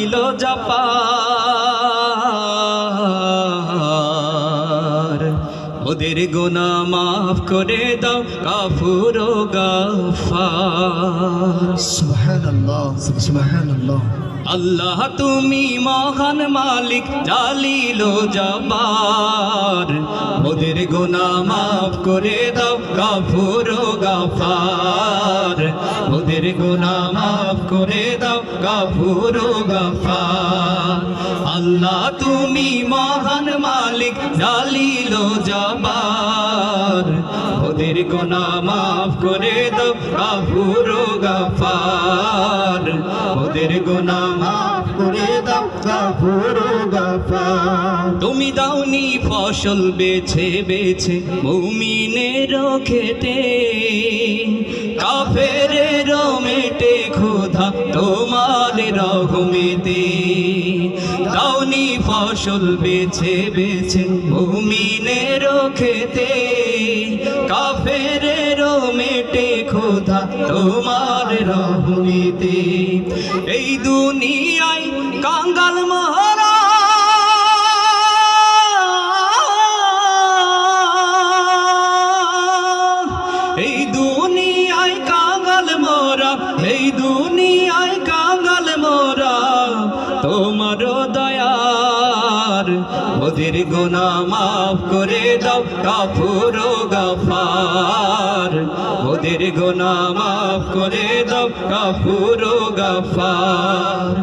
জালিল জাপার ওদের গুনাহ মাফ করে দাও গাফুর ও গাফার সুবহানাল্লাহ সুবহানাল্লাহ। আল্লাহ তুমি মহান মালিক জালিল জব্বার ওদের গুনাহ মাফ করে দাও গাফুর ও গাফার ওদের গুনাহ মাফ করে দাও গাফুর ও গাফার আল্লাহ তুমি মহান মালিক জালিল জব্বার ওদের গুনাহ মাফ করে দাও গাফুর ও গাফার ওদের গুনাহ মাফ করে দাও গাফুর ও গাফার তুমি দাওনি ফসল বেছে বেছে মুমিনের খেতে কাফেরের মেটে খোদা তোমার রহমতে দাওনি ফসল বেছে বেছে মুমিনের খেতে কাফেরের মেটে খোদা তোমার রহমতে এই দুনিয়ায় কাঙ্গাল মহারা এই দুনিয়ায় কাঙ্গাল মোরা এই দুনিয়ায় কাঙ্গাল মোরা তোমার দয়ার ওদের গুনাহ মাফ করে দাও গাফুর ও গাফার ওদের গুনাহ মাফ করে দাও গাফুর ও গাফার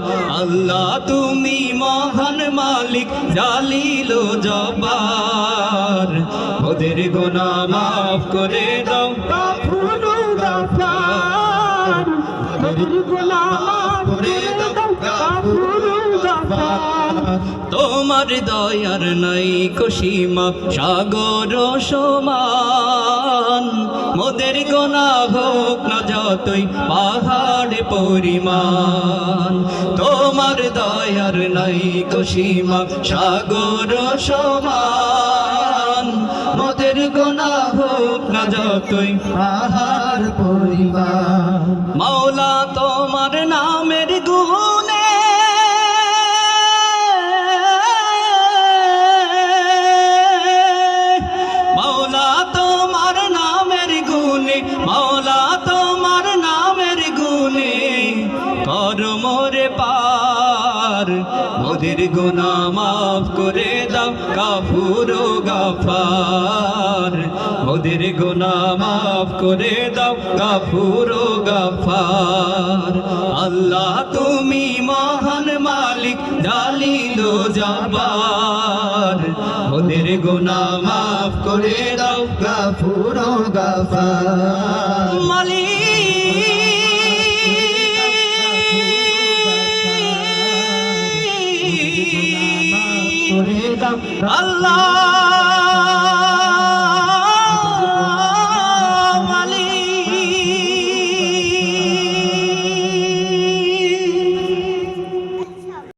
আল্লাহ তুমি মহান মালিক জালিল জব্বার ওদের গুনাহ মাফ করে দাও গাফুর ও গাফার ওদের গুনাহ মাফ করে দাও গাফুর ও গাফার তোমার দয়ার নাই সীমা সাগর সমান মোদের গুনাহ হোক না যতই পাহাড় পরিমাণ তোমার দয়ার নাই সীমা সাগর সমান মোদের গুনাহ হোক না যতই পাহাড় পরিমাণ মাওলা তোমার নামের গুণে মাওলা তোমার নামের গুণে কর মোরে পার মোদের গুনাহ মাফ করে দাও গাফুর ও গাফার মোদের গুনাহ মাফ করে দাও গাফুর ও গাফার আল্লাহ তুমি মহান মালিক জালিল জব্বার মোদের গুনাহ মাফ করে দাও গাফুর ও গাফার মালিক আল্লাহ